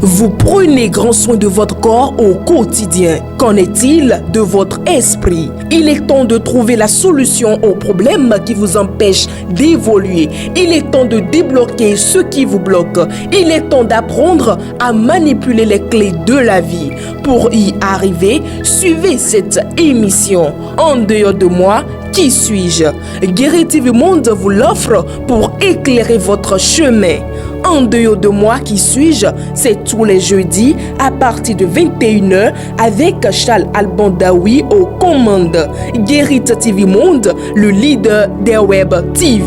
Vous prenez grand soin de votre corps au quotidien. Qu'en est-il de votre esprit? Il est temps de trouver la solution aux problèmes qui vous empêchent d'évoluer. Il est temps de débloquer ce qui vous bloque. Il est temps d'apprendre à manipuler les clés de la vie. Pour y arriver, suivez cette émission. En dehors de moi, qui suis-je? Guéri TV Monde vous l'offre pour éclairer votre chemin. En dehors de moi, qui suis-je? C'est tous les jeudis à partir de 21h avec Charles Alban Daoui aux commandes. Guéri TV Monde, le leader des web TV.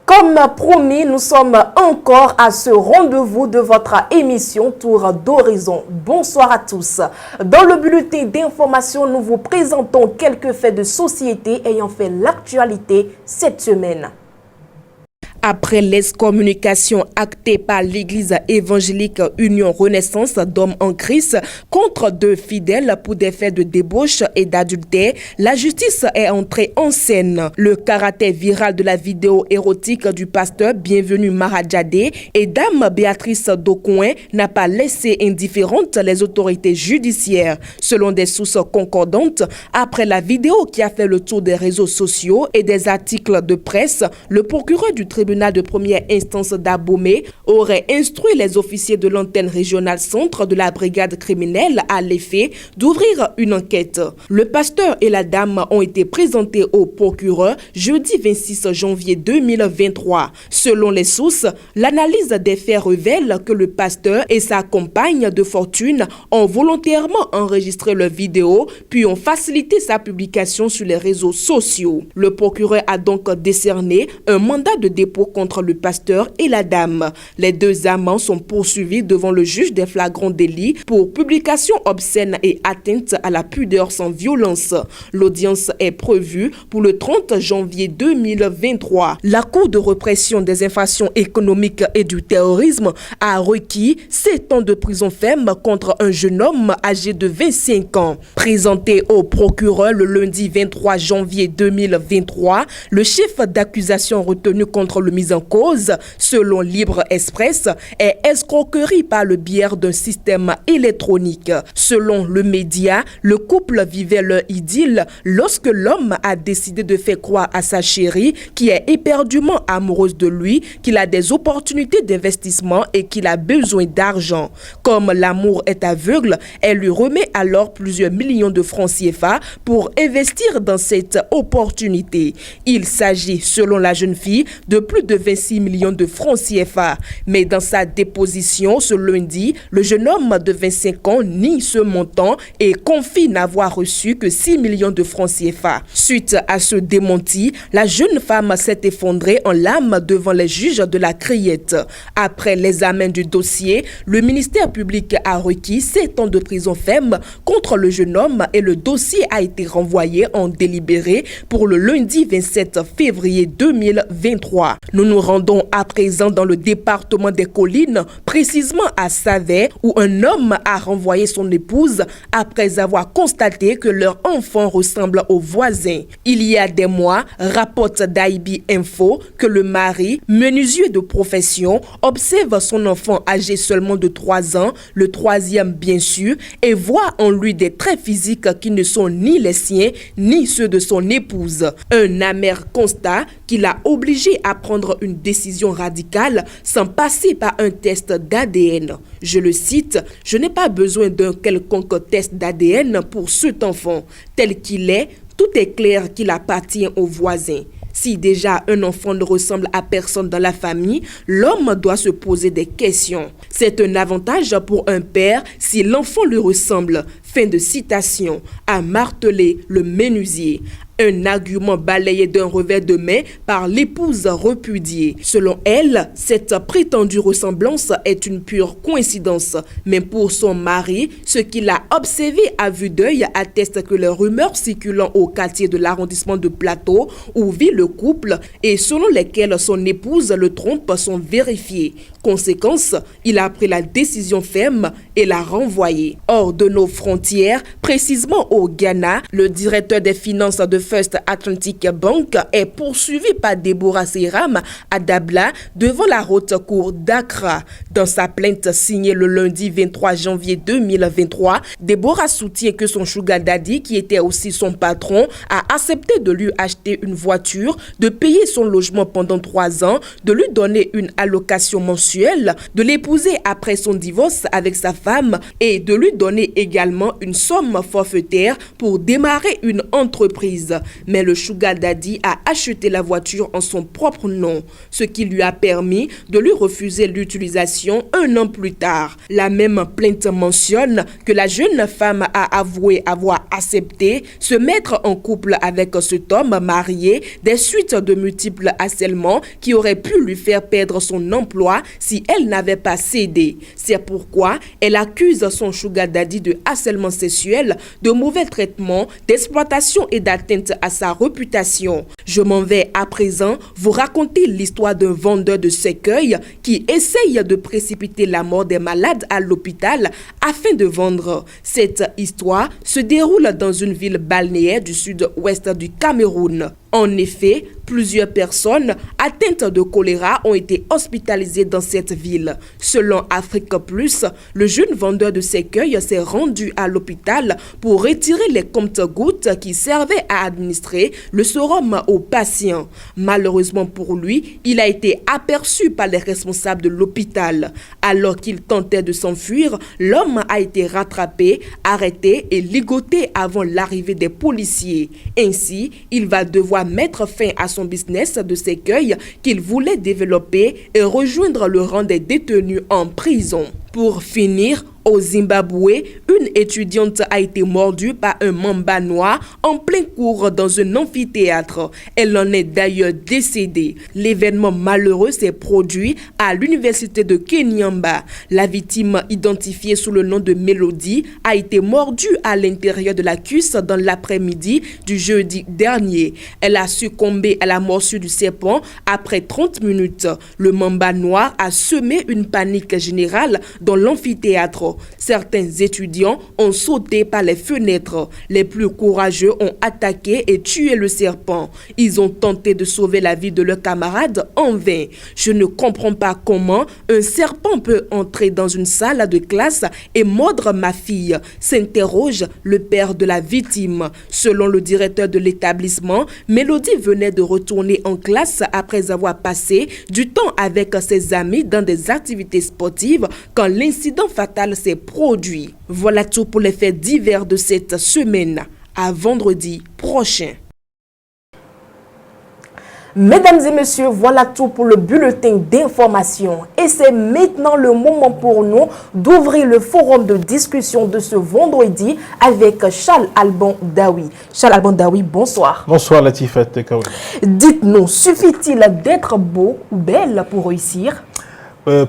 Comme promis, nous sommes encore à ce rendez-vous de votre émission Tour d'Horizon. Bonsoir à tous. Dans le bulletin d'information, nous vous présentons quelques faits de société ayant fait l'actualité cette semaine. Après l'excommunication actée par l'Église évangélique Union Renaissance d'Hommes en Christ contre deux fidèles pour des faits de débauche et d'adultère, la justice est entrée en scène. Le caractère viral de la vidéo érotique du pasteur Bienvenu Maradjadé et Dame Béatrice Docoin n'a pas laissé indifférentes les autorités judiciaires. Selon des sources concordantes, après la vidéo qui a fait le tour des réseaux sociaux et des articles de presse, le procureur du tribunal de première instance d'Abomey aurait instruit les officiers de l'antenne régionale centre de la brigade criminelle à l'effet d'ouvrir une enquête. Le pasteur et la dame ont été présentés au procureur jeudi 26 janvier 2023. Selon les sources, l'analyse des faits révèle que le pasteur et sa compagne de fortune ont volontairement enregistré leur vidéo puis ont facilité sa publication sur les réseaux sociaux. Le procureur a donc décerné un mandat de dépôt contre le pasteur et la dame. Les deux amants sont poursuivis devant le juge des flagrants délits pour publication obscène et atteinte à la pudeur sans violence. L'audience est prévue pour le 30 janvier 2023. La Cour de répression des infractions économiques et du terrorisme a requis 7 ans de prison ferme contre un jeune homme âgé de 25 ans. Présenté au procureur le lundi 23 janvier 2023, le chef d'accusation retenu contre le mis en cause, selon Libre Express, est escroquerie par le biais d'un système électronique. Selon le média, le couple vivait leur idylle lorsque l'homme a décidé de faire croire à sa chérie, qui est éperdument amoureuse de lui, qu'il a des opportunités d'investissement et qu'il a besoin d'argent. Comme l'amour est aveugle, elle lui remet alors plusieurs millions de francs CFA pour investir dans cette opportunité. Il s'agit, selon la jeune fille, de plus de 26 millions de francs CFA. Mais dans sa déposition ce lundi, le jeune homme de 25 ans nie ce montant et confie n'avoir reçu que 6 millions de francs CFA. Suite à ce démenti, la jeune femme s'est effondrée en larmes devant les juges de la Criette. Après l'examen du dossier, le ministère public a requis 7 ans de prison ferme contre le jeune homme et le dossier a été renvoyé en délibéré pour le lundi 27 février 2023. Nous nous rendons à présent dans le département des Collines, précisément à Savès, où un homme a renvoyé son épouse après avoir constaté que leur enfant ressemble au voisin. Il y a des mois, rapporte d'IB Info que le mari, menuisier de profession, observe son enfant âgé seulement de 3 ans, le troisième bien sûr, et voit en lui des traits physiques qui ne sont ni les siens, ni ceux de son épouse. Un amer constat qui l'a obligé à prendre une décision radicale sans passer par un test d'ADN. Je le cite, « Je n'ai pas besoin d'un quelconque test d'ADN pour cet enfant. Tel qu'il est, tout est clair qu'il appartient au voisin. » Si déjà un enfant ne ressemble à personne dans la famille, l'homme doit se poser des questions. C'est un avantage pour un père si l'enfant lui ressemble. Fin de citation, a martelé le menuisier. Un argument balayé d'un revers de main par l'épouse repudiée. Selon elle, cette prétendue ressemblance est une pure coïncidence. Mais pour son mari, ce qu'il a observé à vue d'œil atteste que les rumeurs circulant au quartier de l'arrondissement de Plateau où vit le couple et selon lesquelles son épouse le trompe sont vérifiées. Conséquence, il a pris la décision ferme et l'a renvoyé. Hors de nos frontières, précisément au Ghana, le directeur des finances de First Atlantic Bank est poursuivi par Deborah Seram à Dabla devant la haute cour d'Accra. Dans sa plainte signée le lundi 23 janvier 2023, Deborah soutient que son sugar daddy, qui était aussi son patron, a accepté de lui acheter une voiture, de payer son logement pendant 3 ans, de lui donner une allocation mensuelle, de l'épouser après son divorce avec sa femme et de lui donner également une somme forfaitaire pour démarrer une entreprise. Mais le sugar daddy a acheté la voiture en son propre nom, ce qui lui a permis de lui refuser l'utilisation 1 an plus tard. La même plainte mentionne que la jeune femme a avoué avoir accepté se mettre en couple avec cet homme marié des suites de multiples harcèlements qui auraient pu lui faire perdre son emploi si elle n'avait pas cédé. C'est pourquoi elle accuse son sugar daddy de harcèlement sexuel, de mauvais traitement, d'exploitation et d'atteinte à sa réputation. Je m'en vais à présent vous raconter l'histoire d'un vendeur de cercueils qui essaye de précipiter la mort des malades à l'hôpital afin de vendre. Cette histoire se déroule dans une ville balnéaire du sud-ouest du Cameroun. En effet, plusieurs personnes atteintes de choléra ont été hospitalisées dans cette ville. Selon Afrique Plus, le jeune vendeur de cercueils s'est rendu à l'hôpital pour retirer les comptes-gouttes qui servaient à administrer le sérum aux patients. Malheureusement pour lui, il a été aperçu par les responsables de l'hôpital. Alors qu'il tentait de s'enfuir, l'homme a été rattrapé, arrêté et ligoté avant l'arrivée des policiers. Ainsi, il va devoir mettre fin à son business de cercueil qu'il voulait développer et rejoindre le rang des détenus en prison. Pour finir, au Zimbabwe, une étudiante a été mordue par un mamba noir en plein cours dans un amphithéâtre. Elle en est d'ailleurs décédée. L'événement malheureux s'est produit à l'université de Kenyamba. La victime, identifiée sous le nom de Mélodie, a été mordue à l'intérieur de la cuisse dans l'après-midi du jeudi dernier. Elle a succombé à la morsure du serpent après 30 minutes. Le mamba noir a semé une panique générale dans l'amphithéâtre. Certains étudiants ont sauté par les fenêtres. Les plus courageux ont attaqué et tué le serpent. Ils ont tenté de sauver la vie de leurs camarades en vain. Je ne comprends pas comment un serpent peut entrer dans une salle de classe et mordre ma fille, s'interroge le père de la victime. Selon le directeur de l'établissement, Mélodie venait de retourner en classe après avoir passé du temps avec ses amis dans des activités sportives quand l'incident fatal s'est produit. Voilà tout pour les faits divers de cette semaine. À vendredi prochain. Mesdames et messieurs, voilà tout pour le bulletin d'information. Et c'est maintenant le moment pour nous d'ouvrir le forum de discussion de ce vendredi avec Charles Alban Daoui. Charles Alban Daoui, bonsoir. Bonsoir Latifat Kaoui. Dites-nous, suffit-il d'être beau ou belle pour réussir?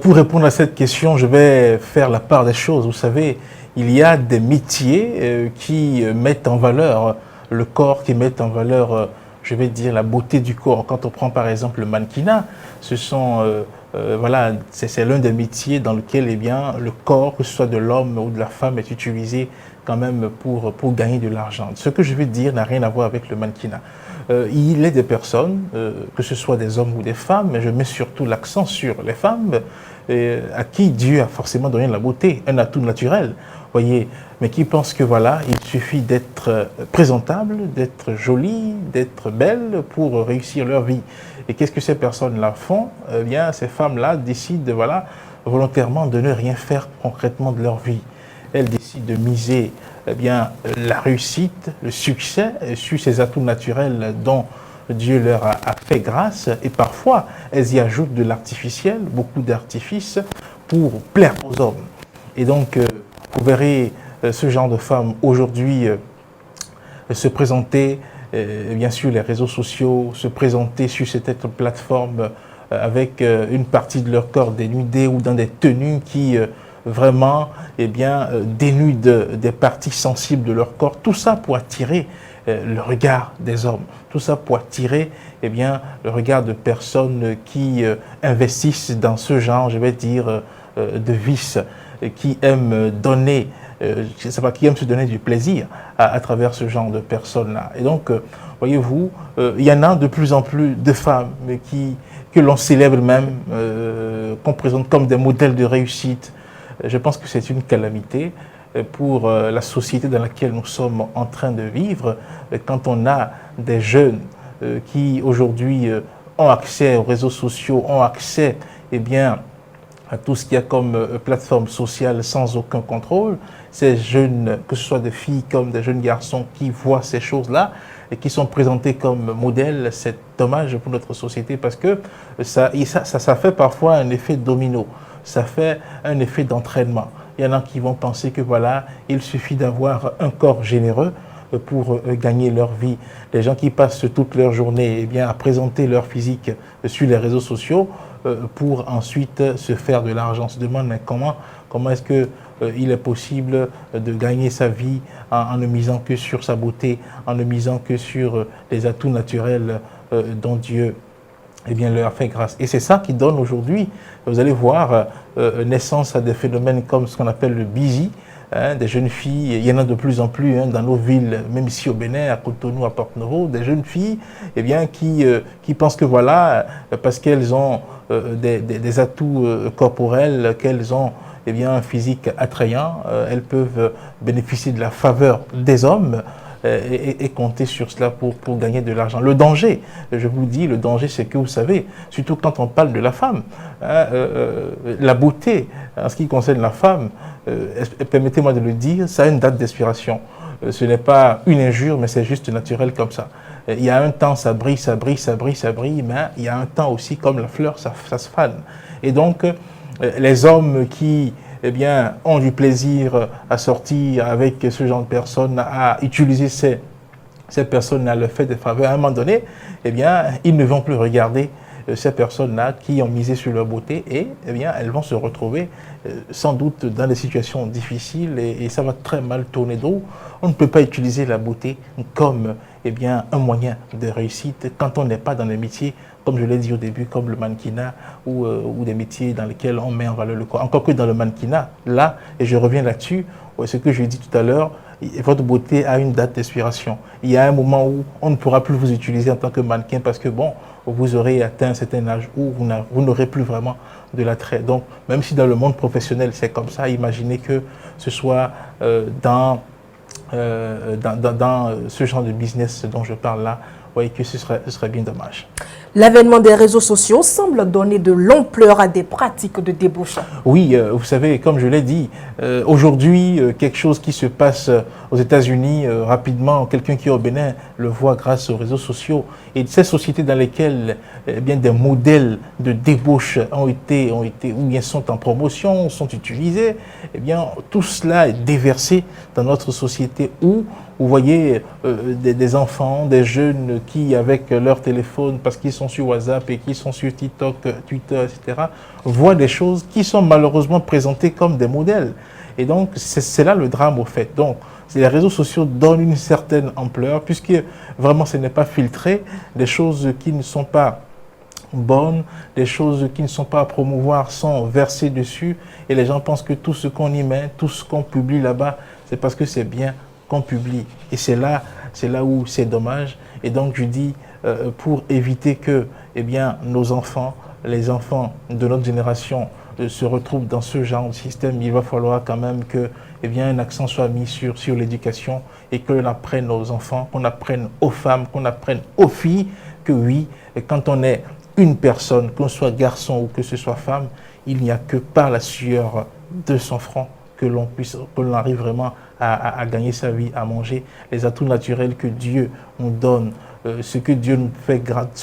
Pour répondre à cette question, je vais faire la part des choses. Vous savez, il y a des métiers qui mettent en valeur le corps, qui mettent en valeur, je vais dire, la beauté du corps. Quand on prend par exemple le mannequinat, ce sont, voilà, c'est l'un des métiers dans lequel eh bien, le corps, que ce soit de l'homme ou de la femme, est utilisé quand même pour gagner de l'argent. Ce que je vais dire n'a rien à voir avec le mannequinat. Il est des personnes, que ce soit des hommes ou des femmes, mais je mets surtout l'accent sur les femmes, à qui Dieu a forcément donné la beauté, un atout naturel, voyez, mais qui pensent que voilà, il suffit d'être présentable, d'être jolie, d'être belle pour réussir leur vie. Et qu'est-ce que ces personnes-là font? Eh bien, ces femmes-là décident, voilà, volontairement de ne rien faire concrètement de leur vie. Elles décident de miser eh bien, la réussite, le succès sur ces atouts naturels dont Dieu leur a fait grâce. Et parfois, elles y ajoutent de l'artificiel, beaucoup d'artifices pour plaire aux hommes. Et donc, vous verrez ce genre de femmes aujourd'hui se présenter bien sûr les réseaux sociaux, se présenter sur cette plateforme avec une partie de leur corps dénudé ou dans des tenues qui vraiment dénudent des parties sensibles de leur corps, tout ça pour attirer le regard des hommes, tout ça pour attirer le regard de personnes qui investissent dans ce genre, je vais dire, de vices, qui aiment donner, qui aiment se donner du plaisir à travers ce genre de personnes-là. Et donc, voyez-vous, il y en a de plus en plus de femmes que l'on célèbre même, qu'on présente comme des modèles de réussite. Je pense que c'est une calamité pour la société dans laquelle nous sommes en train de vivre, quand on a des jeunes qui aujourd'hui ont accès aux réseaux sociaux, ont accès à tout ce qu'il y a comme plateforme sociale sans aucun contrôle. Ces jeunes, que ce soit des filles comme des jeunes garçons qui voient ces choses-là et qui sont présentés comme modèles, c'est dommage pour notre société parce que ça fait parfois un effet domino, ça fait un effet d'entraînement. Il y en a qui vont penser que voilà, il suffit d'avoir un corps généreux pour gagner leur vie. Les gens qui passent toute leur journée à présenter leur physique sur les réseaux sociaux pour ensuite se faire de l'argent. On se demande mais comment est-ce qu'il est possible de gagner sa vie en ne misant que sur sa beauté, en ne misant que sur les atouts naturels dont Dieu leur fait grâce. Et c'est ça qui donne aujourd'hui, vous allez voir, naissance à des phénomènes comme ce qu'on appelle le busy, des jeunes filles, il y en a de plus en plus dans nos villes, même ici au Bénin, à Cotonou, à Porto-Novo, des jeunes filles qui pensent que voilà, parce qu'elles ont des atouts corporels, qu'elles ont un physique attrayant, elles peuvent bénéficier de la faveur des hommes et compter sur cela pour gagner de l'argent. Le danger, je vous dis, le danger, c'est que vous savez, surtout quand on parle de la femme, la beauté, en ce qui concerne la femme, permettez-moi de le dire, ça a une date d'expiration. Ce n'est pas une injure, mais c'est juste naturel comme ça. Il y a un temps, ça brille, ça brille, ça brille, ça brille, mais il y a un temps aussi, comme la fleur, ça se fane. Et donc, les hommes qui ont du plaisir à sortir avec ce genre de personnes, à utiliser ces personnes à leur fait des faveurs, à un moment donné, ils ne vont plus regarder ces personnes-là qui ont misé sur leur beauté et elles vont se retrouver sans doute dans des situations difficiles et ça va très mal tourner d'eau. On ne peut pas utiliser la beauté comme un moyen de réussite quand on n'est pas dans les métiers, comme je l'ai dit au début, comme le mannequinat ou des métiers dans lesquels on met en valeur le corps. Encore que dans le mannequinat, là, et je reviens là-dessus, ce que je dis tout à l'heure, votre beauté a une date d'expiration. Il y a un moment où on ne pourra plus vous utiliser en tant que mannequin parce que vous aurez atteint un certain âge où vous n'aurez plus vraiment de l'attrait. Donc, même si dans le monde professionnel c'est comme ça, imaginez que ce soit dans ce genre de business dont je parle là, vous voyez que ce serait bien dommage. L'avènement des réseaux sociaux semble donner de l'ampleur à des pratiques de débauche. Oui, vous savez, comme je l'ai dit, aujourd'hui, quelque chose qui se passe aux États-Unis rapidement, quelqu'un qui est au Bénin le voit grâce aux réseaux sociaux. Et ces sociétés dans lesquelles des modèles de débauche ont été ou bien sont en promotion, sont utilisés, tout cela est déversé dans notre société où vous voyez des enfants, des jeunes qui, avec leur téléphone, parce qu'ils sont sur WhatsApp et qui sont sur TikTok, Twitter, etc., voient des choses qui sont malheureusement présentées comme des modèles. Et donc, c'est là le drame au fait. Donc, les réseaux sociaux donnent une certaine ampleur, puisque vraiment ce n'est pas filtré, des choses qui ne sont pas bonnes, des choses qui ne sont pas à promouvoir sont versées dessus, et les gens pensent que tout ce qu'on y met, tout ce qu'on publie là-bas, c'est parce que c'est bien qu'on publie. Et c'est là où c'est dommage. Et donc je dis, pour éviter que nos enfants, les enfants de notre génération se retrouvent dans ce genre de système, il va falloir quand même que un accent soit mis sur l'éducation et que l'on apprenne aux enfants, qu'on apprenne aux femmes, qu'on apprenne aux filles que oui, quand on est une personne, qu'on soit garçon ou que ce soit femme, il n'y a que par la sueur de son front que l'on arrive vraiment à gagner sa vie, à manger les atouts naturels que Dieu nous donne, ce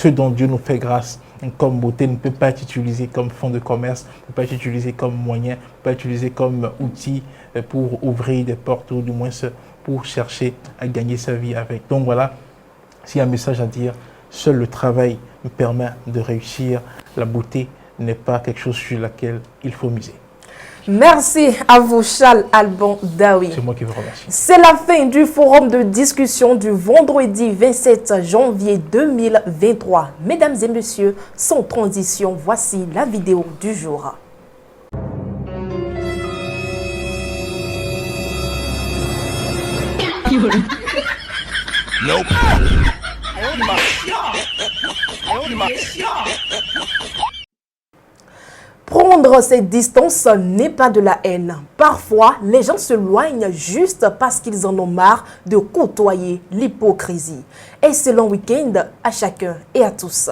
dont Dieu nous fait grâce comme beauté ne peut pas être utilisé comme fonds de commerce, ne peut pas être utilisé comme moyen, ne peut pas être utilisé comme outil pour ouvrir des portes ou du moins pour chercher à gagner sa vie avec. Donc voilà, s'il y a un message à dire, seul le travail me permet de réussir. La beauté n'est pas quelque chose sur laquelle il faut miser. Merci à vous, Charles Alban Daoui. C'est moi qui vous remercie. C'est la fin du forum de discussion du vendredi 27 janvier 2023. Mesdames et messieurs, sans transition, voici la vidéo du jour. Prendre ses distances n'est pas de la haine. Parfois, les gens se loignent juste parce qu'ils en ont marre de côtoyer l'hypocrisie. Excellent week-end à chacun et à tous.